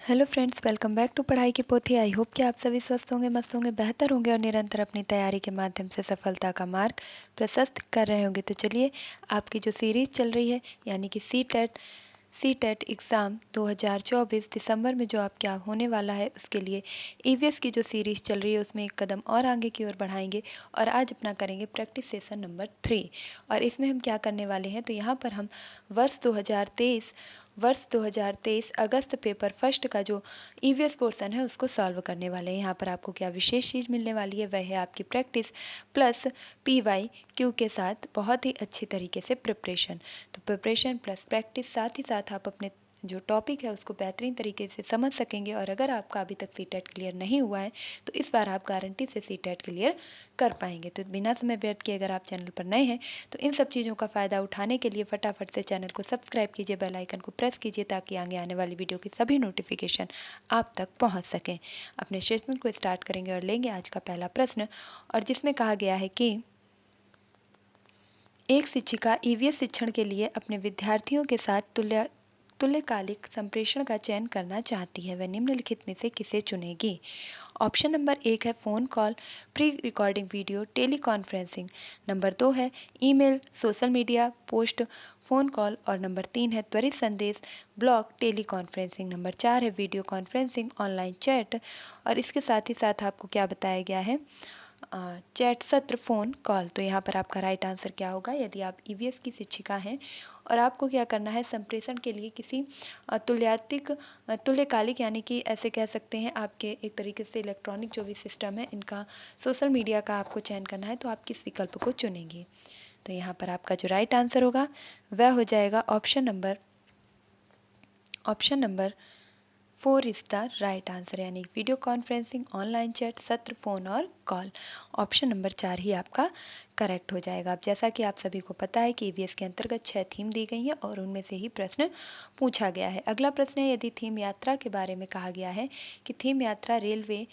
Hello friends, welcome back to पढ़ाई की पोथी। आई होप कि आप सभी स्वस्थ होंगे, मस्त होंगे, बेहतर होंगे और निरंतर अपनी तैयारी के माध्यम से सफलता का मार्ग प्रशस्त कर रहे होंगे। तो चलिए, आपकी जो सीरीज़ चल रही है यानी कि सी टेट एग्ज़ाम 2024 दिसंबर में जो आपके होने वाला है, उसके लिए ईवीएस की जो सीरीज़ चल रही है उसमें एक कदम और आगे की ओर बढ़ाएंगे और आज अपना करेंगे प्रैक्टिस सेशन नंबर 3। और इसमें हम क्या करने वाले हैं, तो यहाँ पर हम वर्ष 2023 अगस्त पेपर फर्स्ट का जो ईवीएस पोर्शन है उसको सॉल्व करने वाले हैं। यहाँ पर आपको क्या विशेष चीज़ मिलने वाली है, वह है आपकी प्रैक्टिस प्लस PYQ के साथ बहुत ही अच्छी तरीके से प्रिपरेशन। तो प्रिपरेशन प्लस प्रैक्टिस, साथ ही साथ आप अपने जो टॉपिक है उसको बेहतरीन तरीके से समझ सकेंगे। और अगर आपका अभी तक सीटेट क्लियर नहीं हुआ है तो इस बार आप गारंटी से सीटेट क्लियर कर पाएंगे। तो बिना समय व्यर्थ किए अगर आप चैनल पर नए हैं तो इन सब चीज़ों का फ़ायदा उठाने के लिए फटाफट से चैनल को सब्सक्राइब कीजिए, बेल आइकन को प्रेस कीजिए ताकि आगे आने वाली वीडियो की सभी नोटिफिकेशन आप तक पहुंच सकें। अपने सेशन को स्टार्ट करेंगे और लेंगे आज का पहला प्रश्न, और जिसमें कहा गया है कि एक शिक्षिका ईवीएस शिक्षण के लिए अपने विद्यार्थियों के साथ तुल्यकालिक संप्रेषण का चयन करना चाहती है। वह निम्नलिखित में से किसे चुनेगी? ऑप्शन नंबर 1 है phone call, pre recording video, tele conferencing. Number 2 है email, social media post, phone call. और नंबर 3 है त्वरित संदेश, ब्लॉग, टेली कॉन्फ्रेंसिंग। नंबर 4 है वीडियो कॉन्फ्रेंसिंग, ऑनलाइन चैट। और इसके साथ ही साथ आपको क्या बताया गया है, चैट सत्र, फ़ोन कॉल। तो यहाँ पर आपका राइट आंसर क्या होगा? यदि आप ईवीएस की शिक्षिका हैं और आपको क्या करना है, संप्रेषण के लिए किसी तुल्यकालिक यानी कि ऐसे कह सकते हैं आपके एक तरीके से इलेक्ट्रॉनिक जो भी सिस्टम है इनका, सोशल मीडिया का आपको चयन करना है, तो आप किस विकल्प को चुनेंगे? तो यहाँ पर आपका जो राइट आंसर होगा वह हो जाएगा option number 4 is the right answer, यानी वीडियो कॉन्फ्रेंसिंग, ऑनलाइन चैट, सत्र, फ़ोन और कॉल। ऑप्शन नंबर 4 ही आपका करेक्ट हो जाएगा। अब जैसा कि आप सभी को पता है कि ईवीएस के अंतर्गत 6 थीम दी गई हैं और उनमें से ही प्रश्न पूछा गया है। अगला प्रश्न है, यदि थीम यात्रा के बारे में कहा गया है कि थीम यात्रा रेलवे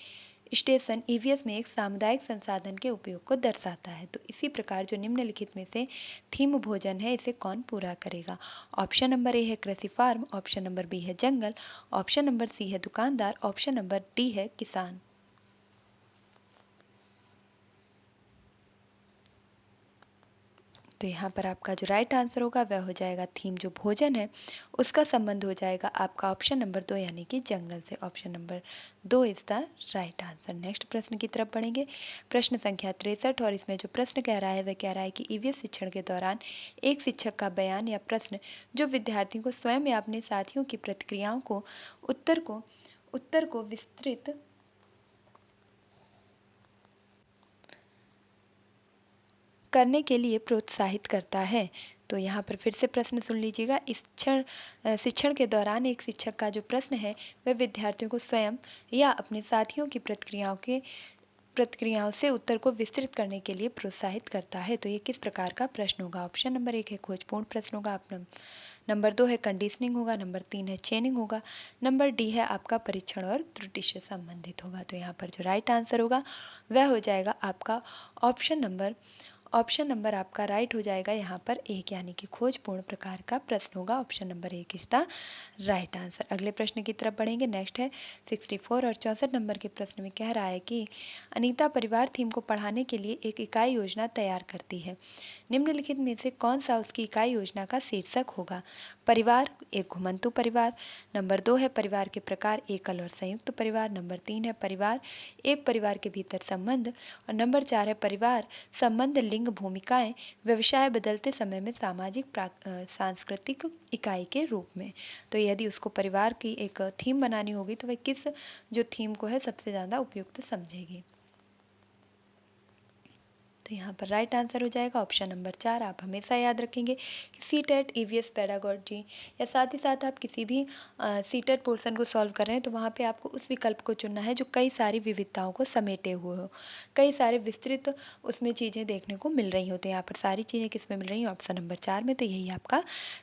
स्टेशन ईवीएस में एक सामुदायिक संसाधन के उपयोग को दर्शाता है, तो इसी प्रकार जो निम्नलिखित में से थीम भोजन है इसे कौन पूरा करेगा? ऑप्शन नंबर ए है कृषि फार्म, ऑप्शन नंबर बी है जंगल, ऑप्शन नंबर सी है दुकानदार, ऑप्शन नंबर डी है किसान। तो यहाँ पर आपका जो राइट आंसर होगा वह हो जाएगा थीम जो भोजन है उसका संबंध हो जाएगा आपका ऑप्शन नंबर 2 यानी कि जंगल से। Option number 2 is the right answer. Next प्रश्न की तरफ बढ़ेंगे, प्रश्न संख्या 63। और इसमें जो प्रश्न कह रहा है वह कह रहा है कि ईवीएस शिक्षण के दौरान एक शिक्षक का बयान या प्रश्न जो विद्यार्थियों को स्वयं या अपने साथियों की प्रतिक्रियाओं को उत्तर को विस्तृत करने के लिए प्रोत्साहित करता है। तो यहाँ पर फिर से प्रश्न सुन लीजिएगा। शिक्षण के दौरान एक शिक्षक का जो प्रश्न है वह विद्यार्थियों को स्वयं या अपने साथियों की प्रतिक्रियाओं से उत्तर को विस्तृत करने के लिए प्रोत्साहित करता है। तो ये किस प्रकार का प्रश्न होगा? ऑप्शन नंबर 1 है खोजपूर्ण प्रश्न होगा, नंबर 2 है कंडीशनिंग होगा, नंबर 3 है चेनिंग होगा, नंबर डी है आपका परीक्षण और त्रुटि से संबंधित होगा। तो यहाँ पर जो राइट आंसर होगा वह हो जाएगा आपका ऑप्शन नंबर आपका राइट हो जाएगा यहाँ पर एक, यानी कि खोजपूर्ण प्रकार का प्रश्न होगा। Option number 1 is the right answer. अगले प्रश्न की तरफ बढ़ेंगे। नेक्स्ट है 64 और 64 नंबर के प्रश्न में कह रहा है कि अनीता परिवार थीम को पढ़ाने के लिए एक इकाई योजना तैयार करती है। निम्नलिखित में से कौन सा उसकी इकाई योजना का शीर्षक होगा? परिवार, एक घुमंतु परिवार, नंबर 2 है परिवार के प्रकार, एकल और संयुक्त परिवार, नंबर 3 है परिवार, एक परिवार के भीतर संबंध, और नंबर 4 है परिवार संबंध, लिंग, भूमिकाएं, व्यवसाय बदलते समय में सामाजिक सांस्कृतिक इकाई के रूप में। तो यदि उसको परिवार की एक थीम बनानी होगी तो वह किस जो थीम को है सबसे ज़्यादा उपयुक्त समझेगी? तो यहाँ पर राइट आंसर हो जाएगा ऑप्शन नंबर 4। आप हमेशा याद रखेंगे कि सीटेट ईवीएस पेडागोजी या साथ ही साथ आप किसी भी सीटेट पोर्शन को सॉल्व कर रहे हैं तो वहाँ पे आपको उस विकल्प को चुनना है जो कई सारी विविधताओं को समेटे हुए हो, कई सारे विस्तृत उसमें चीज़ें देखने को मिल रही होती हैं। यहाँ पर सारी चीज़ें किस में मिल रही हैं? ऑप्शन नंबर 4 में। तो यही आपका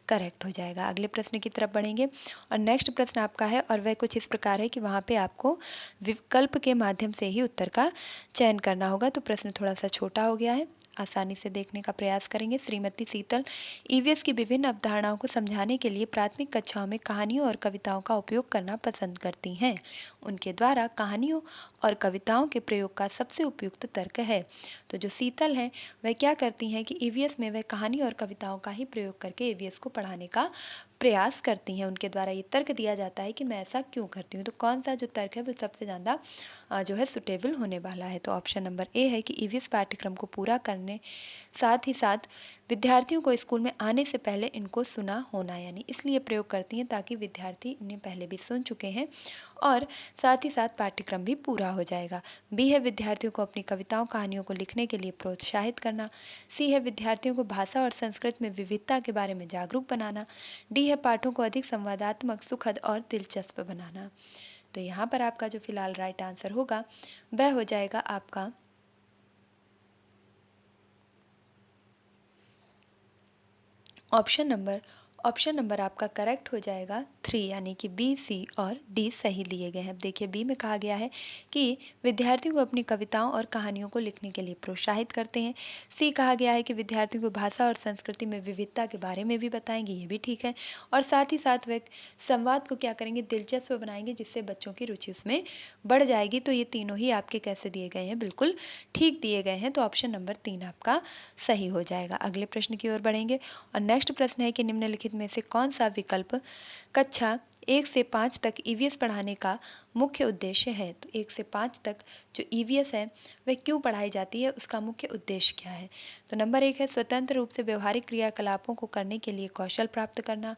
करेक्ट हो जाएगा। अगले प्रश्न की तरफ बढ़ेंगे और नेक्स्ट प्रश्न आपका है और वह कुछ इस प्रकार है कि वहाँ पर आपको विकल्प के माध्यम से ही उत्तर का चयन करना होगा। तो प्रश्न थोड़ा सा छोटा हो गया है। आसानी से देखने का प्रयास करेंगे। श्रीमती शीतल ईवीएस की विभिन्न अवधारणाओं को समझाने के लिए प्राथमिक कक्षाओं में कहानियों और कविताओं का उपयोग करना पसंद करती हैं। उनके द्वारा कहानियों और कविताओं के प्रयोग का सबसे उपयुक्त तर्क है। तो जो शीतल हैं वह क्या करती हैं कि ईवीएस में वह कहानी और कविताओं का ही प्रयोग करके ईवीएस को पढ़ाने का प्रयास करती हैं। उनके द्वारा ये तर्क दिया जाता है कि मैं ऐसा क्यों करती हूँ। तो कौन सा जो तर्क है वो सबसे ज़्यादा जो है सुटेबल होने वाला है। तो ऑप्शन नंबर ए है कि ईवीएस पाठ्यक्रम को पूरा करने साथ ही साथ विद्यार्थियों को स्कूल में आने से पहले इनको सुना होना, यानी इसलिए प्रयोग करती हैं ताकि विद्यार्थी इन्हें पहले भी सुन चुके हैं और साथ ही साथ पाठ्यक्रम भी पूरा हो जाएगा। बी है विद्यार्थियों को अपनी कविताओं कहानियों को लिखने के लिए प्रोत्साहित करना। सी है विद्यार्थियों को भाषा और संस्कृति में विविधता के बारे में जागरूक बनाना। डी है पाठों को अधिक संवादात्मक, सुखद और दिलचस्प बनाना। तो यहाँ पर आपका जो फिलहाल राइट आंसर होगा वह हो जाएगा आपका ऑप्शन नंबर आपका करेक्ट हो जाएगा 3, यानी कि बी, सी और डी सही लिए गए हैं। अब देखिए बी में कहा गया है कि विद्यार्थियों को अपनी कविताओं और कहानियों को लिखने के लिए प्रोत्साहित करते हैं। सी कहा गया है कि विद्यार्थियों को भाषा और संस्कृति में विविधता के बारे में भी बताएंगे, ये भी ठीक है। और साथ ही साथ वह संवाद को क्या करेंगे, दिलचस्प बनाएंगे, जिससे बच्चों की रुचि उसमें बढ़ जाएगी। तो ये तीनों ही आपके कैसे दिए गए हैं, बिल्कुल ठीक दिए गए हैं। तो ऑप्शन नंबर 3 आपका सही हो जाएगा। अगले प्रश्न की ओर बढ़ेंगे और नेक्स्ट प्रश्न है कि निम्नलिखित में से कौन सा विकल्प कक्षा 1 से 5 तक ईवीएस पढ़ाने का मुख्य उद्देश्य है। तो 1 से 5 तक जो ईवीएस है वह क्यों पढ़ाई जाती है, उसका मुख्य उद्देश्य क्या है। तो नंबर 1 है स्वतंत्र रूप से व्यवहारिक क्रियाकलापों को करने के लिए कौशल प्राप्त करना।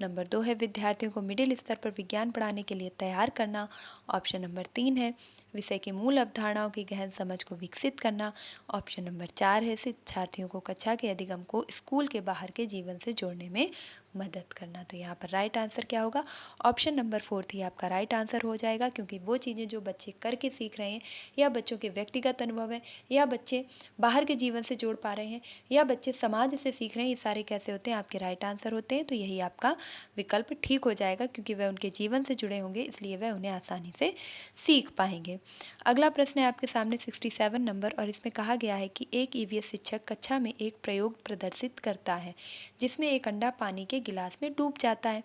नंबर 2 है विद्यार्थियों को मिडिल स्तर पर विज्ञान पढ़ाने के लिए तैयार करना। ऑप्शन नंबर 3 है विषय की मूल अवधारणाओं की गहन समझ को विकसित करना। ऑप्शन नंबर 4 है शिक्षार्थियों को कक्षा के अधिगम को स्कूल के बाहर के जीवन से जोड़ने में मदद करना। तो यहाँ पर राइट आंसर क्या होगा, ऑप्शन नंबर 4 ही आपका राइट आंसर हो जाएगा, क्योंकि वो चीज़ें जो बच्चे करके सीख रहे हैं या बच्चों के व्यक्तिगत अनुभव है या बच्चे बाहर के जीवन से जोड़ पा रहे हैं या बच्चे समाज से सीख रहे हैं, ये सारे कैसे होते हैं, आपके राइट आंसर होते हैं। तो यही आपका विकल्प ठीक हो जाएगा, क्योंकि वह उनके जीवन से जुड़े होंगे, इसलिए वह उन्हें आसानी से सीख पाएंगे। अगला प्रश्न है आपके सामने 67 नंबर, और इसमें कहा गया है कि एक ईवीएस शिक्षक कक्षा में एक प्रयोग प्रदर्शित करता है जिसमें एक अंडा पानी के गिलास में डूब जाता है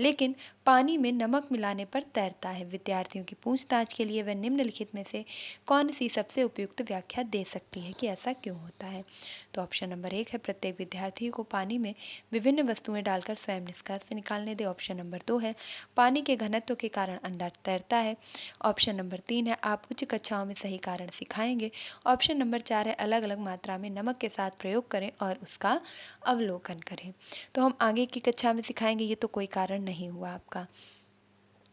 लेकिन पानी में नमक मिलाने पर तैरता है। विद्यार्थियों की पूछताछ के लिए वह निम्नलिखित में से कौन सी सबसे उपयुक्त व्याख्या दे सकती है कि ऐसा क्यों होता है। तो ऑप्शन नंबर 1 है प्रत्येक विद्यार्थी को पानी में विभिन्न वस्तुएं डालकर स्वयं निष्कर्ष निकालने दे। ऑप्शन नंबर 2 है पानी के घनत्व के कारण अंडा तैरता है। ऑप्शन नंबर 3 है आप उच्च कक्षाओं में सही कारण सिखाएंगे। ऑप्शन नंबर 4 है अलग अलग मात्रा में नमक के साथ प्रयोग करें और उसका अवलोकन करें। तो हम आगे की कक्षा में सिखाएंगे, ये तो कोई कारण नहीं हुआ आपका।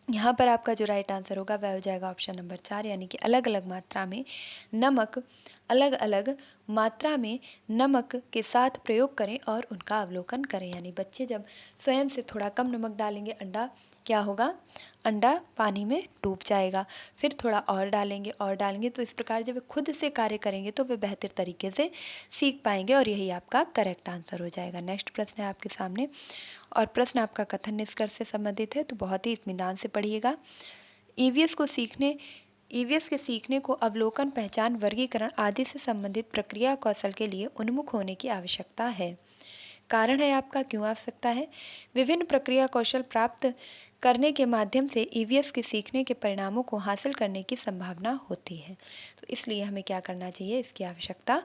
यहाँ पर आपका जो राइट आंसर होगा वह हो जाएगा ऑप्शन नंबर 4, यानी कि अलग अलग मात्रा में नमक के साथ प्रयोग करें और उनका अवलोकन करें। यानी बच्चे जब स्वयं से थोड़ा कम नमक डालेंगे, अंडा क्या होगा, अंडा पानी में डूब जाएगा। फिर थोड़ा और डालेंगे, तो इस प्रकार जब वे खुद से कार्य करेंगे तो वे बेहतर तरीके से सीख पाएंगे और यही आपका करेक्ट आंसर हो जाएगा। नेक्स्ट प्रश्न है आपके सामने और प्रश्न आपका कथन निष्कर्ष से संबंधित है, तो बहुत ही इत्मीनान से पढ़िएगा। ईवीएस के सीखने को अवलोकन, पहचान, वर्गीकरण आदि से संबंधित प्रक्रिया कौशल के लिए उन्मुख होने की आवश्यकता है। कारण है आपका क्यों आवश्यकता है, विभिन्न प्रक्रिया कौशल प्राप्त करने के माध्यम से ईवीएस के सीखने के परिणामों को हासिल करने की संभावना होती है। तो इसलिए हमें क्या करना चाहिए, इसकी आवश्यकता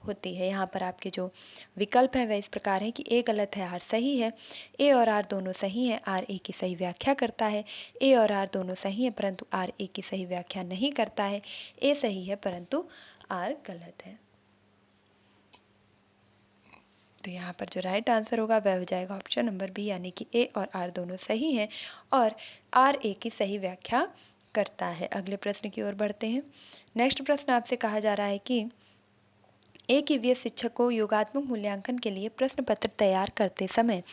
होती है। यहाँ पर आपके जो विकल्प हैं वह इस प्रकार है कि ए गलत है, आर सही है, ए और आर दोनों सही हैं, आर ए की सही व्याख्या करता है, ए और आर दोनों सही हैं परंतु आर ए की सही व्याख्या नहीं करता है, ए सही है परंतु आर गलत है। तो यहाँ पर जो राइट आंसर होगा वह हो जाएगा ऑप्शन नंबर बी, यानी कि ए और आर दोनों सही हैं और आर ए की सही व्याख्या करता है। अगले प्रश्न की ओर बढ़ते हैं। नेक्स्ट प्रश्न आपसे कहा जा रहा है कि एक ईवीएस शिक्षक को योगात्मक मूल्यांकन के लिए प्रश्न पत्र तैयार करते समय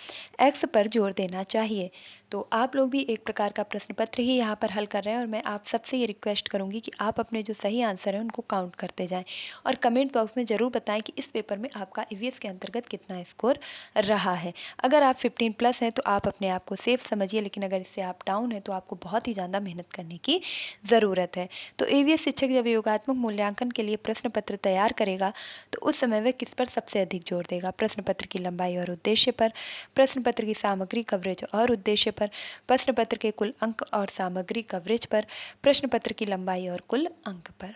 एक्स पर जोर देना चाहिए। तो आप लोग भी एक प्रकार का प्रश्न पत्र ही यहाँ पर हल कर रहे हैं और मैं आप सबसे ये रिक्वेस्ट करूँगी कि आप अपने जो सही आंसर हैं उनको काउंट करते जाएँ और कमेंट बॉक्स में ज़रूर बताएं कि इस पेपर में आपका ईवीएस के अंतर्गत कितना स्कोर रहा है। अगर आप 15 प्लस हैं तो आप अपने आप को सेफ समझिए, लेकिन अगर इससे आप डाउन हैं तो आपको बहुत ही ज़्यादा मेहनत करने की ज़रूरत है। तो ईवीएस शिक्षक जब योगात्मक मूल्यांकन के लिए प्रश्न पत्र तैयार करेगा तो उस समय वह किस पर सबसे अधिक जोर देगा? प्रश्न पत्र की लंबाई और उद्देश्य पर, प्रश्न पत्र की सामग्री, कवरेज और उद्देश्य पर, प्रश्न पत्र के कुल अंक और सामग्री, कवरेज पर, प्रश्न पत्र की लंबाई और कुल अंक पर।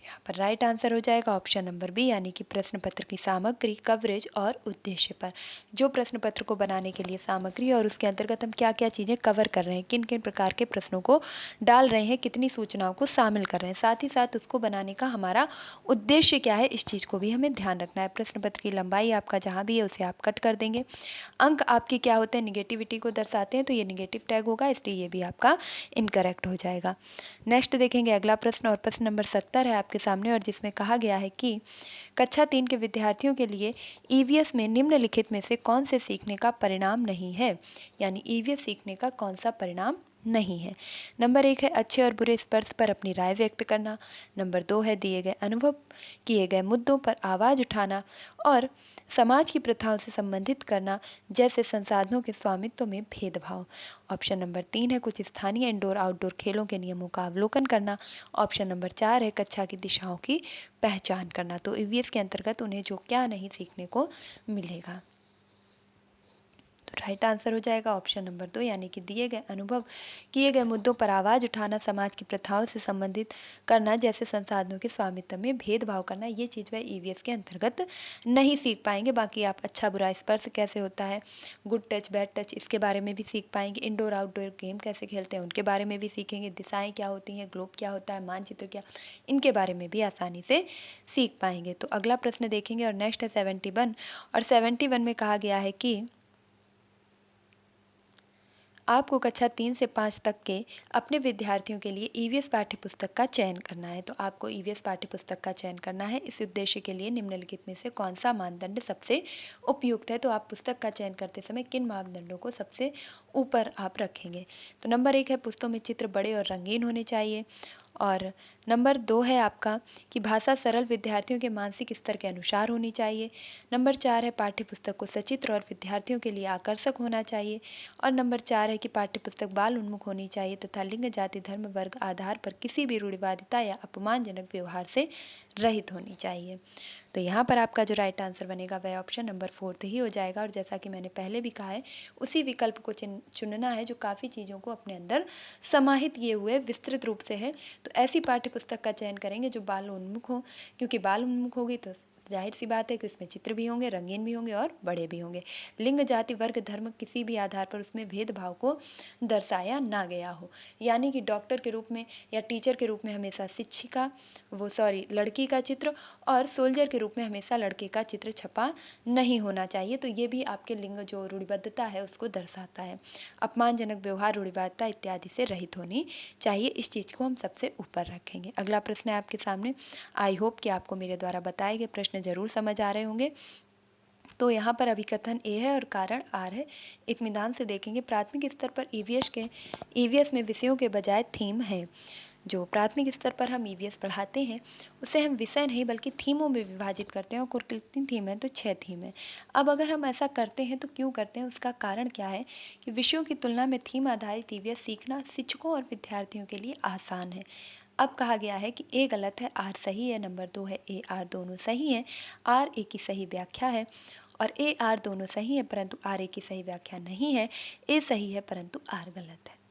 यहाँ पर राइट आंसर हो जाएगा ऑप्शन नंबर बी, यानी कि प्रश्न पत्र की सामग्री, कवरेज और उद्देश्य पर। जो प्रश्न पत्र को बनाने के लिए सामग्री और उसके अंतर्गत हम क्या क्या चीज़ें कवर कर रहे हैं, किन किन प्रकार के प्रश्नों को डाल रहे हैं, कितनी सूचनाओं को शामिल कर रहे हैं, साथ ही साथ उसको बनाने का हमारा उद्देश्य क्या है, इस चीज़ को भी हमें ध्यान रखना है। प्रश्न पत्र की लंबाई आपका जहाँ भी है उसे आप कट कर देंगे। अंक आपके क्या होते हैं, निगेटिविटी को दर्शाते हैं, तो ये निगेटिव टैग होगा, इसलिए ये भी आपका इनकरेक्ट हो जाएगा। नेक्स्ट देखेंगे अगला प्रश्न, और प्रश्न नंबर 70 है आपके सामने, और जिसमें कहा गया है कि कक्षा 3 के विद्यार्थियों के लिए ईवीएस में निम्नलिखित में से कौन से सीखने का परिणाम नहीं है, यानी ईवीएस सीखने का कौन सा परिणाम नहीं है। नंबर 1 है अच्छे और बुरे स्पर्श पर अपनी राय व्यक्त करना। नंबर 2 है दिए गए अनुभव किए गए मुद्दों पर आवाज़ उठाना और समाज की प्रथाओं से संबंधित करना, जैसे संसाधनों के स्वामित्व में भेदभाव। ऑप्शन नंबर 3 है कुछ स्थानीय इंडोर आउटडोर खेलों के नियमों का अवलोकन करना। ऑप्शन नंबर 4 है कक्षा की दिशाओं की पहचान करना। तो ईवीएस के अंतर्गत उन्हें जो क्या नहीं सीखने को मिलेगा, तो राइट आंसर हो जाएगा ऑप्शन नंबर 2, यानी कि दिए गए अनुभव किए गए मुद्दों पर आवाज़ उठाना, समाज की प्रथाओं से संबंधित करना, जैसे संसाधनों के स्वामित्व में भेदभाव करना, ये चीज़ वह ईवीएस के अंतर्गत नहीं सीख पाएंगे। बाकी आप अच्छा बुरा स्पर्श कैसे होता है, गुड टच बैड टच, इसके बारे में भी सीख पाएंगे। इंडोर आउटडोर गेम कैसे खेलते हैं उनके बारे में भी सीखेंगे। दिशाएँ क्या होती हैं, ग्लोब क्या होता है, मानचित्र क्या, इनके बारे में भी आसानी से सीख पाएंगे। तो अगला प्रश्न देखेंगे और नेक्स्ट है 71, और 71 में कहा गया है कि आपको कक्षा 3 से 5 तक के अपने विद्यार्थियों के लिए ईवीएस पाठ्यपुस्तक का चयन करना है। तो आपको ईवीएस पाठ्यपुस्तक का चयन करना है। इस उद्देश्य के लिए निम्नलिखित में से कौन सा मानदंड सबसे उपयुक्त है? तो आप पुस्तक का चयन करते समय किन मापदंडों को सबसे ऊपर आप रखेंगे? तो नंबर 1 है पुस्तकों में चित्र बड़े और रंगीन होने चाहिए, और नंबर 2 है आपका कि भाषा सरल, विद्यार्थियों के मानसिक स्तर के अनुसार होनी चाहिए। नंबर 4 है पाठ्यपुस्तक को सचित्र और विद्यार्थियों के लिए आकर्षक होना चाहिए, और नंबर 4 है कि पाठ्यपुस्तक बाल उन्मुख होनी चाहिए तथा लिंग, जाति, धर्म, वर्ग आधार पर किसी भी रूढ़िवादिता या अपमानजनक व्यवहार से रहित होनी चाहिए। तो यहाँ पर आपका जो राइट आंसर बनेगा वह ऑप्शन नंबर 4 ही हो जाएगा, और जैसा कि मैंने पहले भी कहा है उसी विकल्प को चुनना है जो काफ़ी चीज़ों को अपने अंदर समाहित किए हुए विस्तृत रूप से है। तो ऐसी पाठ्यपुस्तक का चयन करेंगे जो बाल उन्मुख हो, क्योंकि बाल उन्मुख होगी तो जाहिर सी बात है कि उसमें चित्र भी होंगे, रंगीन भी होंगे और बड़े भी होंगे। लिंग, जाति, वर्ग, धर्म किसी भी आधार पर उसमें भेदभाव को दर्शाया ना गया हो, यानी कि डॉक्टर के रूप में या टीचर के रूप में हमेशा शिक्षिका लड़की का चित्र, और सोल्जर के रूप में हमेशा लड़के का चित्र छपा नहीं होना चाहिए। तो ये भी आपके लिंग जो रूढ़िबद्धता है उसको दर्शाता है। अपमानजनक व्यवहार, रूढ़िबद्धता इत्यादि से रहित होनी चाहिए। इस चीज़ को हम सबसे ऊपर रखेंगे। अगला प्रश्न है आपके सामने। आई होप कि आपको मेरे द्वारा बताए गए प्रश्न जरूर समझ आ रहे होंगे। तो यहाँ पर अभिकथन ए है और कारण आर है। इत्मीनान से देखेंगे। प्राथमिक स्तर पर ईवीएस में विषयों के बजाय थीम है। जो प्राथमिक स्तर पर हम ईवीएस पढ़ाते हैं उसे हम विषय नहीं बल्कि थीमों में विभाजित करते हैं, और कुल कितनी थीम है, तो 6 थीम है। अब अगर हम ऐसा करते हैं तो क्यों करते हैं, उसका कारण क्या है कि विषयों की तुलना में थीम आधारित ईवीएस सीखना शिक्षकों और विद्यार्थियों के लिए आसान है। अब कहा गया है कि ए गलत है, आर सही है, नंबर 2 है ए आर दोनों सही हैं, आर ए की सही व्याख्या है, और ए आर दोनों सही है परंतु आर ए की सही व्याख्या नहीं है, ए सही है परंतु आर गलत है।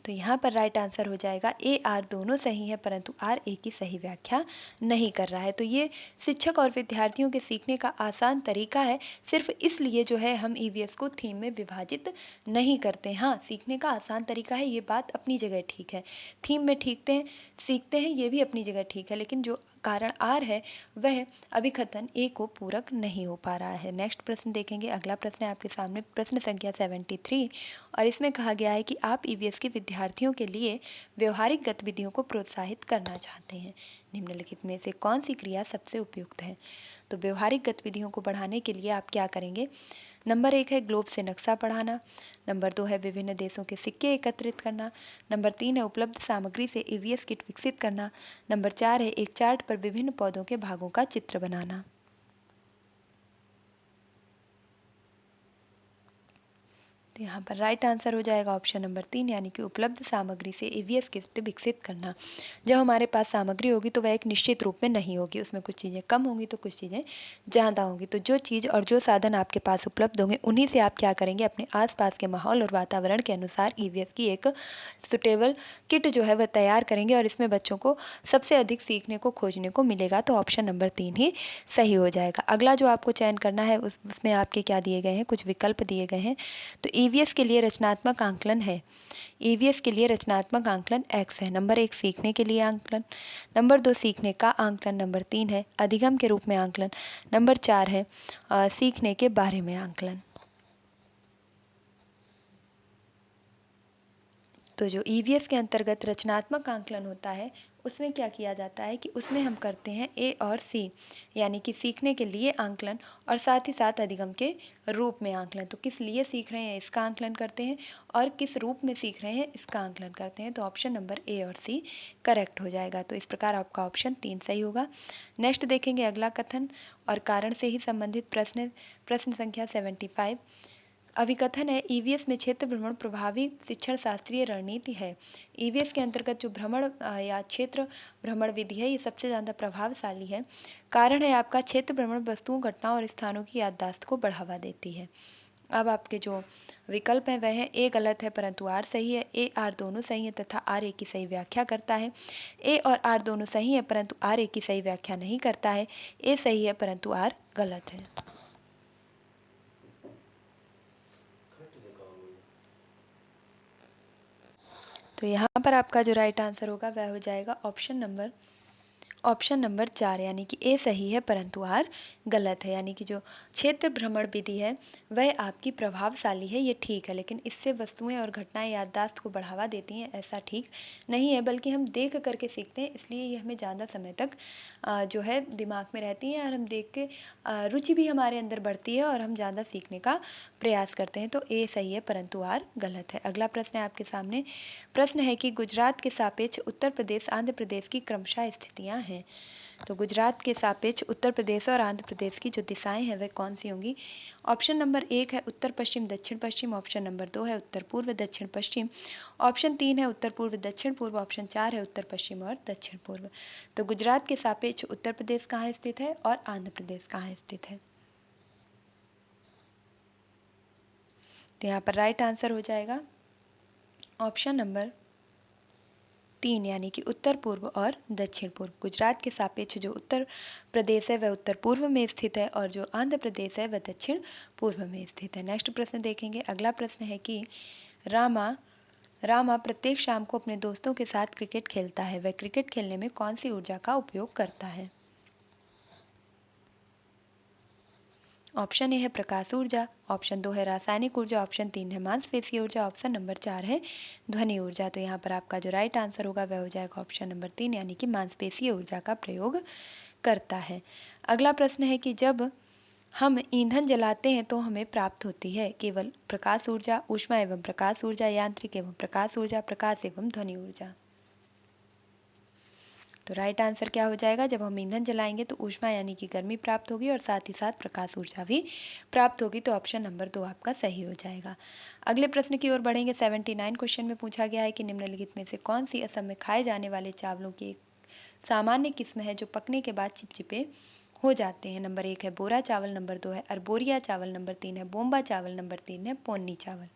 तो यहाँ पर राइट आंसर हो जाएगा ए आर दोनों सही है परंतु आर ए की सही व्याख्या नहीं कर रहा है। तो ये शिक्षक और विद्यार्थियों के सीखने का आसान तरीका है, सिर्फ इसलिए जो है हम ईवीएस को थीम में विभाजित नहीं करते। हाँ, सीखने का आसान तरीका है, ये बात अपनी जगह ठीक है। थीम में सीखते हैं ये भी अपनी जगह ठीक है, लेकिन जो कारण आर है वह अभिकथन ए को पूरक नहीं हो पा रहा है। नेक्स्ट प्रश्न देखेंगे। अगला प्रश्न है आपके सामने प्रश्न संख्या 73 और इसमें कहा गया है कि आप ईवीएस के विद्यार्थियों के लिए व्यवहारिक गतिविधियों को प्रोत्साहित करना चाहते हैं। निम्नलिखित में से कौन सी क्रिया सबसे उपयुक्त है? तो व्यवहारिक गतिविधियों को बढ़ाने के लिए आप क्या करेंगे? नंबर 1 है ग्लोब से नक्शा पढ़ाना। नंबर 2 है विभिन्न देशों के सिक्के एकत्रित करना। नंबर 3 है उपलब्ध सामग्री से ईवीएस किट विकसित करना। नंबर 4 है एक चार्ट पर विभिन्न पौधों के भागों का चित्र बनाना। तो यहाँ पर राइट आंसर हो जाएगा ऑप्शन नंबर 3 यानी कि उपलब्ध सामग्री से ईवीएस किट विकसित करना। जब हमारे पास सामग्री होगी तो वह एक निश्चित रूप में नहीं होगी, उसमें कुछ चीज़ें कम होंगी तो कुछ चीज़ें ज़्यादा होंगी। तो जो चीज़ और जो साधन आपके पास उपलब्ध होंगे उन्हीं से आप क्या करेंगे, अपने आसपास के माहौल और वातावरण के अनुसार ईवीएस की एक सुटेबल किट जो है वह तैयार करेंगे और इसमें बच्चों को सबसे अधिक सीखने को खोजने को मिलेगा। तो ऑप्शन नंबर 3 ही सही हो जाएगा। अगला जो आपको चयन करना है उसमें आपके क्या दिए गए हैं, कुछ विकल्प दिए गए हैं। तो ईवीएस के लिए रचनात्मक आंकलन है। ईवीएस के लिए रचनात्मक आंकलन एक्स है। नंबर 1 सीखने के लिए आंकलन। नंबर 2 सीखने का आंकलन। नंबर 3 है अधिगम के रूप में आंकलन। नंबर 4 है सीखने के बारे में आंकलन। तो जो ईवीएस के अंतर्गत रचनात्मक आंकलन होता है उसमें क्या किया जाता है कि उसमें हम करते हैं ए और सी यानी कि सीखने के लिए आंकलन और साथ ही साथ अधिगम के रूप में आंकलन। तो किस लिए सीख रहे हैं इसका आंकलन करते हैं और किस रूप में सीख रहे हैं इसका आंकलन करते हैं। तो ऑप्शन नंबर ए और सी करेक्ट हो जाएगा। तो इस प्रकार आपका ऑप्शन 3 सही होगा। नेक्स्ट देखेंगे अगला कथन और कारण से ही संबंधित प्रश्न, प्रश्न संख्या 75। अभिकथन है ईवीएस में क्षेत्र भ्रमण प्रभावी शिक्षण शास्त्रीय रणनीति है। ईवीएस के अंतर्गत जो भ्रमण या क्षेत्र भ्रमण विधि है ये सबसे ज़्यादा प्रभावशाली है। कारण है आपका क्षेत्र भ्रमण वस्तुओं, घटनाओं और स्थानों की याददाश्त को बढ़ावा देती है। अब आपके जो विकल्प हैं वह है ए गलत है परंतु आर सही है, ए आर दोनों सही है तथा आर ए की सही व्याख्या करता है। ए और आर दोनों सही है परंतु आर ए की सही व्याख्या नहीं करता है। ए सही है परंतु आर गलत है। तो यहाँ पर आपका जो राइट आंसर होगा वह हो जाएगा ऑप्शन नंबर 4 यानी कि ए सही है परंतु आर गलत है। यानी कि जो क्षेत्र भ्रमण विधि है वह आपकी प्रभावशाली है, ये ठीक है, लेकिन इससे वस्तुएं और घटनाएं याददाश्त को बढ़ावा देती हैं ऐसा ठीक नहीं है। बल्कि हम देख करके सीखते हैं इसलिए ये हमें ज़्यादा समय तक जो है दिमाग में रहती हैं और हम देख के रुचि भी हमारे अंदर बढ़ती है और हम ज़्यादा सीखने का प्रयास करते हैं। तो ए सही है परंतु आर गलत है। अगला प्रश्न है आपके सामने। प्रश्न है कि गुजरात के सापेक्ष उत्तर प्रदेश आंध्र प्रदेश की क्रमशः स्थितियां हैं। तो गुजरात के सापेक्ष उत्तर प्रदेश और आंध्र प्रदेश की जो दिशाएं हैं वह कौन सी होंगी? ऑप्शन नंबर 1 है उत्तर पश्चिम दक्षिण पश्चिम। ऑप्शन नंबर 2 है उत्तर पूर्व दक्षिण पश्चिम। ऑप्शन 3 है उत्तर पूर्व दक्षिण पूर्व। ऑप्शन 4 है उत्तर पश्चिम और दक्षिण पूर्व। तो गुजरात के सापेक्ष उत्तर प्रदेश कहाँ स्थित है और आंध्र प्रदेश कहाँ स्थित है? तो यहाँ पर राइट आंसर हो जाएगा ऑप्शन नंबर 3 यानी कि उत्तर पूर्व और दक्षिण पूर्व। गुजरात के सापेक्ष जो उत्तर प्रदेश है वह उत्तर पूर्व में स्थित है और जो आंध्र प्रदेश है वह दक्षिण पूर्व में स्थित है। नेक्स्ट प्रश्न देखेंगे। अगला प्रश्न है कि रामा प्रत्येक शाम को अपने दोस्तों के साथ क्रिकेट खेलता है। वह क्रिकेट खेलने में कौन सी ऊर्जा का उपयोग करता है? ऑप्शन ए है प्रकाश ऊर्जा। ऑप्शन 2 है रासायनिक ऊर्जा। ऑप्शन 3 है मांसपेशीय ऊर्जा। ऑप्शन नंबर 4 है ध्वनि ऊर्जा। तो यहाँ पर आपका जो राइट आंसर होगा वह हो जाएगा ऑप्शन नंबर 3 यानी कि मांसपेशीय ऊर्जा का प्रयोग करता है। अगला प्रश्न है कि जब हम ईंधन जलाते हैं तो हमें प्राप्त होती है केवल प्रकाश ऊर्जा, ऊष्मा एवं प्रकाश ऊर्जा, यांत्रिक एवं प्रकाश ऊर्जा, प्रकाश एवं ध्वनि ऊर्जा। तो राइट आंसर क्या हो जाएगा? जब हम ईंधन जलाएंगे तो ऊष्मा यानी कि गर्मी प्राप्त होगी और साथ ही साथ प्रकाश ऊर्जा भी प्राप्त होगी। तो ऑप्शन नंबर 2 आपका सही हो जाएगा। अगले प्रश्न की ओर बढ़ेंगे। 79 क्वेश्चन में पूछा गया है कि निम्नलिखित में से कौन सी असम में खाए जाने वाले चावलों की एक सामान्य किस्म है जो पकने के बाद चिपचिपे हो जाते हैं? नंबर 1 है बोरा चावल। नंबर 2 है अरबोरिया चावल। नंबर 3 है बोम्बा चावल। नंबर 3 है पोन्नी चावल।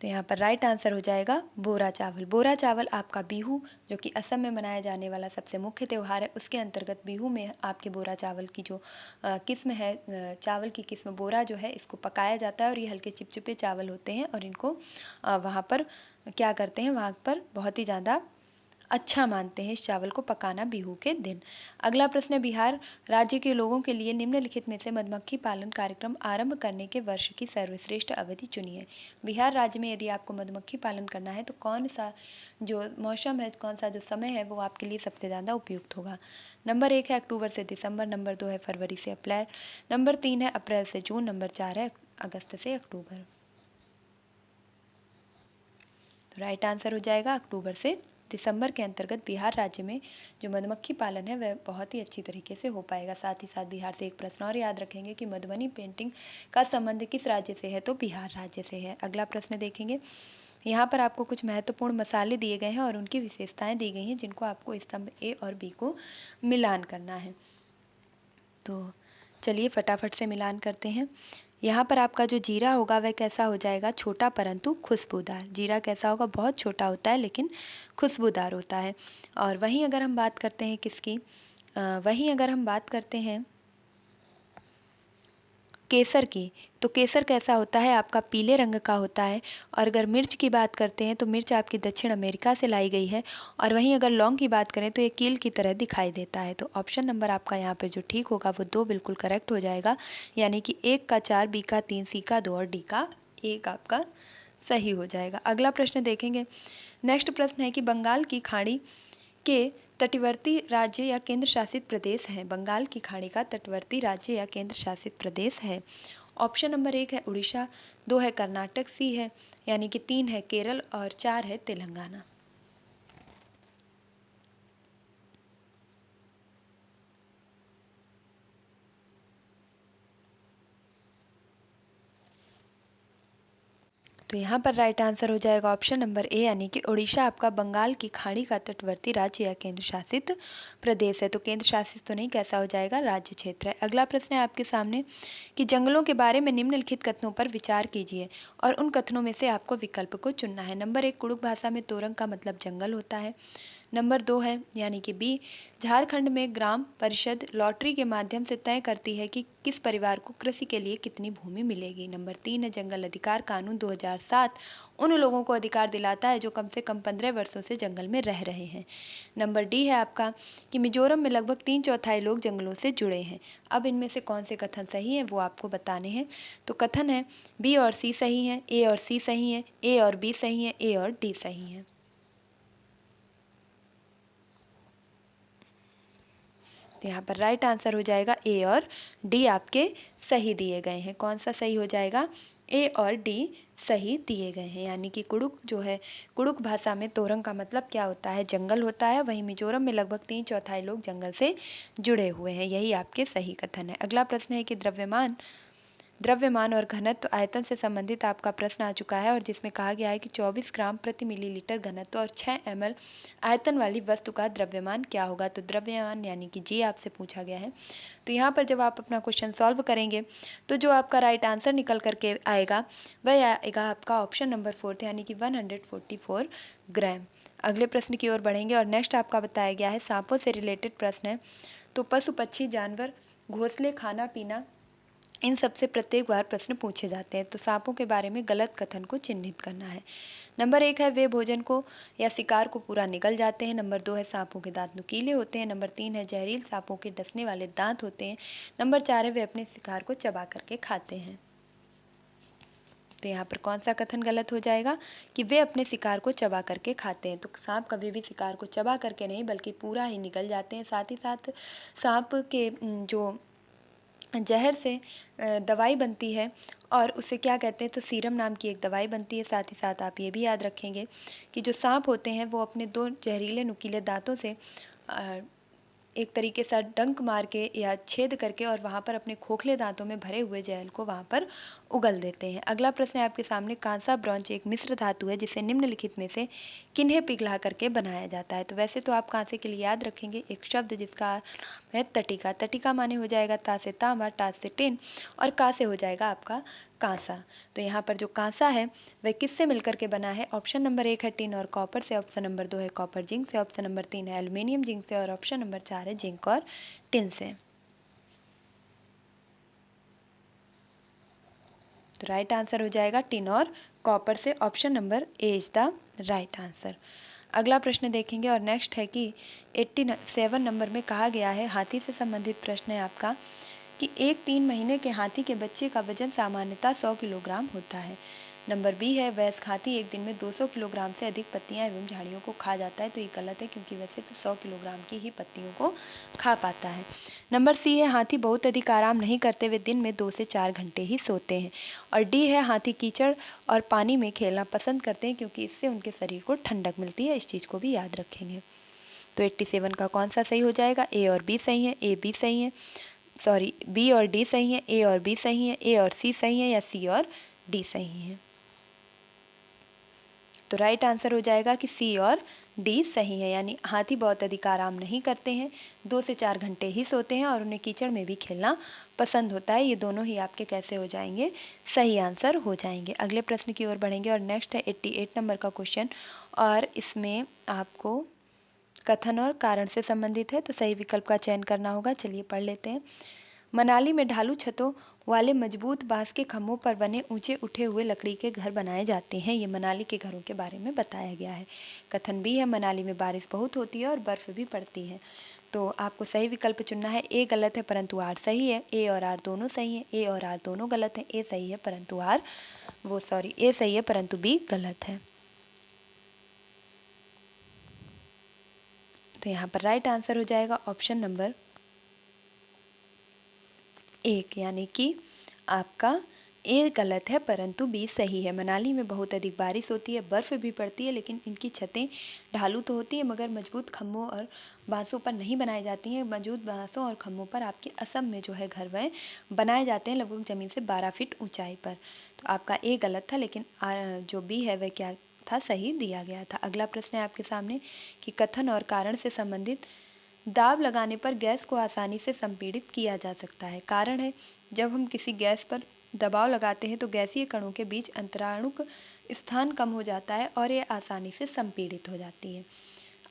तो यहाँ पर राइट आंसर हो जाएगा बोरा चावल। बोरा चावल आपका बिहू जो कि असम में मनाया जाने वाला सबसे मुख्य त्यौहार है उसके अंतर्गत बिहू में आपके बोरा चावल की जो किस्म है, चावल की किस्म बोरा जो है इसको पकाया जाता है और ये हल्के चिपचिपे चावल होते हैं और इनको वहाँ पर क्या करते हैं, वहाँ पर बहुत ही ज़्यादा अच्छा मानते हैं इस चावल को पकाना बिहू के दिन। अगला प्रश्न है, बिहार राज्य के लोगों के लिए निम्नलिखित में से मधुमक्खी पालन कार्यक्रम आरंभ करने के वर्ष की सर्वश्रेष्ठ अवधि चुनिए। बिहार राज्य में यदि आपको मधुमक्खी पालन करना है तो कौन सा जो मौसम है, कौन सा जो समय है वो आपके लिए सबसे ज़्यादा उपयुक्त होगा। नंबर 1 है अक्टूबर से दिसंबर, नंबर 2 है फरवरी से अप्रैल, नंबर 3 है अप्रैल से जून, नंबर 4 है अगस्त से अक्टूबर। तो राइट आंसर हो जाएगा अक्टूबर से दिसंबर के अंतर्गत बिहार राज्य में जो मधुमक्खी पालन है वह बहुत ही अच्छी तरीके से हो पाएगा। साथ ही साथ बिहार से एक प्रश्न और याद रखेंगे कि मधुबनी पेंटिंग का संबंध किस राज्य से है, तो बिहार राज्य से है। अगला प्रश्न देखेंगे, यहाँ पर आपको कुछ महत्वपूर्ण मसाले दिए गए हैं और उनकी विशेषताएं दी गई हैं जिनको आपको स्तंभ ए और बी को मिलान करना है। तो चलिए फटाफट से मिलान करते हैं। यहाँ पर आपका जो जीरा होगा वह कैसा हो जाएगा, छोटा परंतु खुशबूदार। जीरा कैसा होगा, बहुत छोटा होता है लेकिन खुशबूदार होता है। और वहीं अगर हम बात करते हैं किसकी, वहीं अगर हम बात करते हैं केसर की, तो केसर कैसा होता है, आपका पीले रंग का होता है। और अगर मिर्च की बात करते हैं तो मिर्च आपकी दक्षिण अमेरिका से लाई गई है। और वहीं अगर लौंग की बात करें तो ये कील की तरह दिखाई देता है। तो ऑप्शन नंबर आपका यहाँ पर जो ठीक होगा वो 2 बिल्कुल करेक्ट हो जाएगा, यानी कि 1 का 4, बी का 3, सी का 2 और डी का 1 आपका सही हो जाएगा। अगला प्रश्न देखेंगे। नेक्स्ट प्रश्न है कि बंगाल की खाड़ी के तटवर्ती राज्य या केंद्र शासित प्रदेश हैं। बंगाल की खाड़ी का तटवर्ती राज्य या केंद्र शासित प्रदेश है। ऑप्शन नंबर 1 है उड़ीसा, 2 है कर्नाटक, सी है यानी कि 3 है केरल और 4 है तेलंगाना। तो यहाँ पर राइट आंसर हो जाएगा ऑप्शन नंबर ए, यानी कि उड़ीसा आपका बंगाल की खाड़ी का तटवर्ती राज्य या केंद्र शासित प्रदेश है। तो केंद्र शासित तो नहीं, कैसा हो जाएगा, राज्य क्षेत्र है। अगला प्रश्न है आपके सामने कि जंगलों के बारे में निम्नलिखित कथनों पर विचार कीजिए और उन कथनों में से आपको विकल्प को चुनना है। नंबर 1, कुड़ुक भाषा में तोरंग का मतलब जंगल होता है। नंबर 2 है यानी कि बी, झारखंड में ग्राम परिषद लॉटरी के माध्यम से तय करती है कि किस परिवार को कृषि के लिए कितनी भूमि मिलेगी। नंबर 3 है जंगल अधिकार कानून 2007 उन लोगों को अधिकार दिलाता है जो कम से कम 15 वर्षों से जंगल में रह रहे हैं। नंबर डी है आपका कि मिजोरम में लगभग 3/4 लोग जंगलों से जुड़े हैं। अब इनमें से कौन से कथन सही हैं वो आपको बताने हैं। तो कथन है बी और सी सही हैं, ए और सी सही हैं, ए और बी सही हैं, ए और डी सही हैं। तो यहाँ पर राइट आंसर हो जाएगा ए और डी आपके सही दिए गए हैं। कौन सा सही हो जाएगा, ए और डी सही दिए गए हैं। यानी कि कुड़ुक जो है, कुड़ुक भाषा में तोरंग का मतलब क्या होता है, जंगल होता है। वहीं मिजोरम में लगभग 3/4 लोग जंगल से जुड़े हुए हैं। यही आपके सही कथन है। अगला प्रश्न है कि द्रव्यमान और घनत्व आयतन से संबंधित आपका प्रश्न आ चुका है और जिसमें कहा गया है कि 24 ग्राम प्रति मिलीलीटर घनत्व और 6 ml आयतन वाली वस्तु का द्रव्यमान क्या होगा। तो द्रव्यमान यानी कि जी आपसे पूछा गया है। तो यहाँ पर जब आप अपना क्वेश्चन सॉल्व करेंगे तो जो आपका राइट आंसर निकल करके आएगा वह आएगा आपका ऑप्शन नंबर 4 यानी कि 144 ग्राम। अगले प्रश्न की ओर बढ़ेंगे और नेक्स्ट आपका बताया गया है सांपों से रिलेटेड प्रश्न है। तो पशु पक्षी जानवर घोंसले खाना पीना इन सबसे प्रत्येक बार प्रश्न पूछे जाते हैं। तो सांपों के बारे में गलत कथन को चिन्हित करना है। नंबर 1 है वे भोजन को या शिकार को पूरा निगल जाते हैं। नंबर 2 है सांपों के दांत नुकीले होते हैं। नंबर 3 है जहरील सांपों के डसने वाले दांत होते हैं। नंबर 4 है वे अपने शिकार को चबा करके खाते हैं। तो यहाँ पर कौन सा कथन गलत हो जाएगा कि वे अपने शिकार को चबा करके खाते हैं। तो सांप कभी भी शिकार को चबा करके नहीं बल्कि पूरा ही निगल जाते हैं। साथ ही साथ सांप के जो जहर से दवाई बनती है और उसे क्या कहते हैं, तो सीरम नाम की एक दवाई बनती है। साथ ही साथ आप ये भी याद रखेंगे कि जो सांप होते हैं वो अपने 2 जहरीले नुकीले दांतों से एक तरीके से डंक मार के या छेद करके और वहाँ पर अपने खोखले दांतों में भरे हुए जहर को वहाँ पर उगल देते हैं। अगला प्रश्न है आपके सामने, कांसा ब्रॉन्ज एक मिश्र धातु है जिसे निम्नलिखित में से किन्हें पिघला करके बनाया जाता है। तो वैसे तो आप कांसे के लिए याद रखेंगे एक शब्द जिसका है तटिका। तटिका माने हो जाएगा ता से तांबा, टा से टिन और का से हो जाएगा आपका कांसा। तो यहाँ पर जो कांसा है वह किससे मिलकर के बना है। ऑप्शन नंबर 1 है टिन और कॉपर से, ऑप्शन नंबर 2 है कॉपर जिंक से, ऑप्शन नंबर 3 है एल्युमिनियम जिंक से और ऑप्शन नंबर 4 है जिंक और टिन से। तो राइट आंसर हो जाएगा टिन और कॉपर से। Option number A is the right answer. अगला प्रश्न देखेंगे और नेक्स्ट है कि 87 नंबर में कहा गया है, हाथी से संबंधित प्रश्न है आपका कि एक 3 महीने के हाथी के बच्चे का वजन सामान्यतः 100 किलोग्राम होता है। नंबर बी है, वयस्क हाथी एक दिन में 200 किलोग्राम से अधिक पत्तियां एवं झाड़ियों को खा जाता है। तो ये गलत है क्योंकि वैसे तो 100 किलोग्राम की ही पत्तियों को खा पाता है। नंबर सी है, हाथी बहुत अधिक आराम नहीं करते हुए दिन में 2 से 4 घंटे ही सोते हैं। और डी है, हाथी कीचड़ और पानी में खेलना पसंद करते हैं क्योंकि इससे उनके शरीर को ठंडक मिलती है। इस चीज़ को भी याद रखेंगे। तो 87 का कौन सा सही हो जाएगा? ए और बी सही है, ए बी सही है, सॉरी बी और डी सही है, ए और बी सही है, ए और सी सही है, या सी और डी सही है? तो राइट आंसर हो जाएगा कि सी और डी सही है, यानी हाथी बहुत अधिक आराम नहीं करते हैं, 2 से 4 घंटे ही सोते हैं और उन्हें कीचड़ में भी खेलना पसंद होता है। ये दोनों ही आपके कैसे हो जाएंगे? सही आंसर हो जाएंगे। अगले प्रश्न की ओर बढ़ेंगे और नेक्स्ट है 88 नंबर का क्वेश्चन, और इसमें आपको कथन और कारण से संबंधित है, तो सही विकल्प का चयन करना होगा। चलिए पढ़ लेते हैं। मनाली में ढालू छतों वाले मजबूत बांस के खम्भों पर बने ऊंचे उठे हुए लकड़ी के घर बनाए जाते हैं। ये मनाली के घरों के बारे में बताया गया है। कथन भी है, मनाली में बारिश बहुत होती है और बर्फ भी पड़ती है। तो आपको सही विकल्प चुनना है। ए गलत है परंतु आर सही है, ए और आर दोनों सही है, ए और आर दोनों गलत है, ए सही है परंतु ए सही है परंतु बी गलत है। तो यहाँ पर राइट आंसर हो जाएगा ऑप्शन नंबर 1, यानी कि आपका ए गलत है परंतु बी सही है। मनाली में बहुत अधिक बारिश होती है, बर्फ़ भी पड़ती है, लेकिन इनकी छतें ढालू तो होती है मगर मजबूत खम्भों और बांसों पर नहीं बनाई जाती हैं। मजबूत बांसों और खम्भों पर आपके असम में जो है घर वह बनाए जाते हैं, लगभग ज़मीन से 12 फीट ऊंचाई पर। तो आपका ए गलत था, लेकिन जो बी है वह क्या था? सही दिया गया था। अगला प्रश्न है आपके सामने कि कथन और कारण से संबंधित, दाब लगाने पर गैस को आसानी से संपीड़ित किया जा सकता है। कारण है, जब हम किसी गैस पर दबाव लगाते हैं तो गैसीय कणों के बीच अंतराणुक स्थान कम हो जाता है और ये आसानी से संपीड़ित हो जाती है।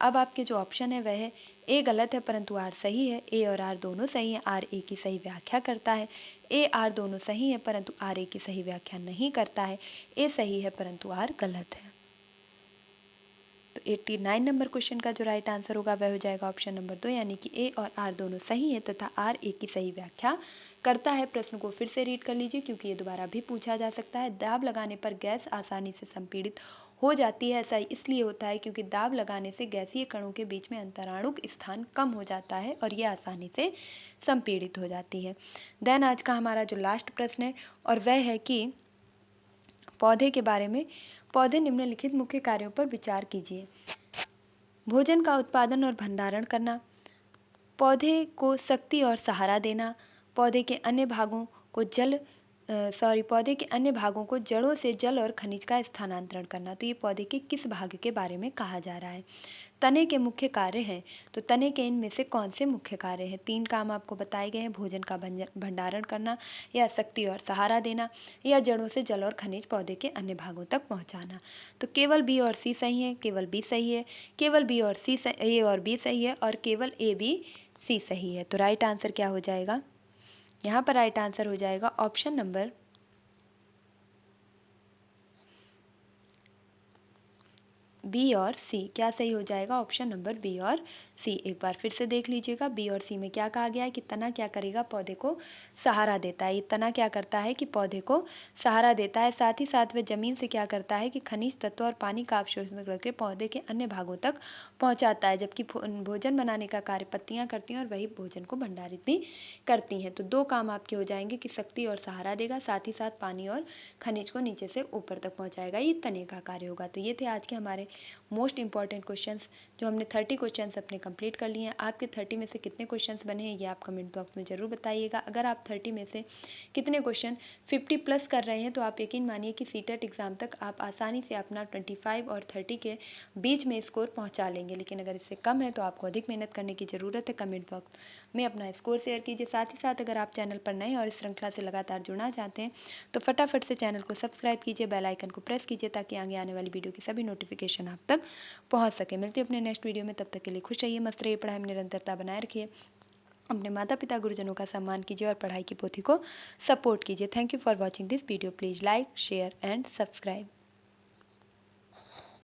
अब आपके जो ऑप्शन है वह है, ए गलत है परंतु आर सही है, ए और आर दोनों सही है, आर ए की सही व्याख्या करता है, ए आर दोनों सही है परंतु आर ए की सही व्याख्या नहीं करता है, ए सही है परंतु आर गलत है। तो 89 नंबर क्वेश्चन का जो राइट आंसर होगा वह हो जाएगा ऑप्शन नंबर 2, यानी कि ए और आर दोनों सही है तथा आर ए की सही व्याख्या करता है। प्रश्न को फिर से रीड कर लीजिए क्योंकि ये दोबारा भी पूछा जा सकता है। दाब लगाने पर गैस आसानी से संपीड़ित हो जाती है। ऐसा इसलिए होता है क्योंकि दाब लगाने से गैसीय कणों के बीच में अंतराणुक स्थान कम हो जाता है और ये आसानी से संपीड़ित हो जाती है। देन आज का हमारा जो लास्ट प्रश्न है और वह है कि पौधे के बारे में, पौधे निम्नलिखित मुख्य कार्यों पर विचार कीजिए। भोजन का उत्पादन और भंडारण करना, पौधे को शक्ति और सहारा देना, पौधे के अन्य भागों को पौधे के अन्य भागों को जड़ों से जल और खनिज का स्थानांतरण करना। तो ये पौधे के किस भाग के बारे में कहा जा रहा है? तने के मुख्य कार्य हैं, तो तने के इनमें से कौन से मुख्य कार्य हैं? 3 काम आपको बताए गए हैं, भोजन का भंडारण करना, या शक्ति और सहारा देना, या जड़ों से जल और खनिज पौधे के अन्य भागों तक पहुंचाना। तो केवल बी और सी सही है, केवल बी सही है, केवल बी और सी ए और बी सही है, और केवल ए बी सी सही है। तो राइट आंसर क्या हो जाएगा? यहाँ पर राइट आंसर हो जाएगा ऑप्शन नंबर बी और सी। क्या सही हो जाएगा? ऑप्शन नंबर बी और सी। एक बार फिर से देख लीजिएगा, बी और सी में क्या कहा गया है कि तना क्या करेगा? पौधे को सहारा देता है। ये तना क्या करता है कि पौधे को सहारा देता है। साथ ही साथ वह जमीन से क्या करता है कि खनिज तत्व और पानी का अवशोषण करके पौधे के अन्य भागों तक पहुंचाता है, जबकि भोजन बनाने का कार्य पत्तियां करती हैं और वही भोजन को भंडारित भी करती हैं। तो 2 काम आपके हो जाएंगे कि शक्ति और सहारा देगा, साथ ही साथ पानी और खनिज को नीचे से ऊपर तक पहुँचाएगा। ये तने का कार्य होगा। तो ये थे आज के हमारे मोस्ट इंपॉर्टेंट क्वेश्चंस, जो हमने 30 क्वेश्चंस अपने कंप्लीट कर लिए हैं। आपके 30 में से कितने क्वेश्चंस बने हैं ये आप कमेंट बॉक्स में ज़रूर बताइएगा। अगर आप 30 में से कितने क्वेश्चन 50 प्लस कर रहे हैं तो आप यकीन मानिए कि सीटेट एग्ज़ाम तक आप आसानी से अपना 25 और 30 के बीच में स्कोर पहुँचा लेंगे। लेकिन अगर इससे कम है तो आपको अधिक मेहनत करने की ज़रूरत है। कमेंट बॉक्स में अपना स्कोर शेयर कीजिए। साथ ही साथ अगर आप चैनल पर नए और इस श्रृंखला से लगातार जुड़ना चाहते हैं तो फटाफट से चैनल को सब्सक्राइब कीजिए, बेल आइकन को प्रेस कीजिए ताकि आगे आने वाली वीडियो की सभी नोटिफिकेशन आप तक पहुंच सके। मिलती हूँ अपने नेक्स्ट वीडियो में, तब तक के लिए खुश रहिए, मस्त रहिए, पढ़ाई में निरंतरता बनाए रखिए, अपने माता पिता गुरुजनों का सम्मान कीजिए और पढ़ाई की पोथी को सपोर्ट कीजिए। Thank you for watching this video. Please like, share and subscribe.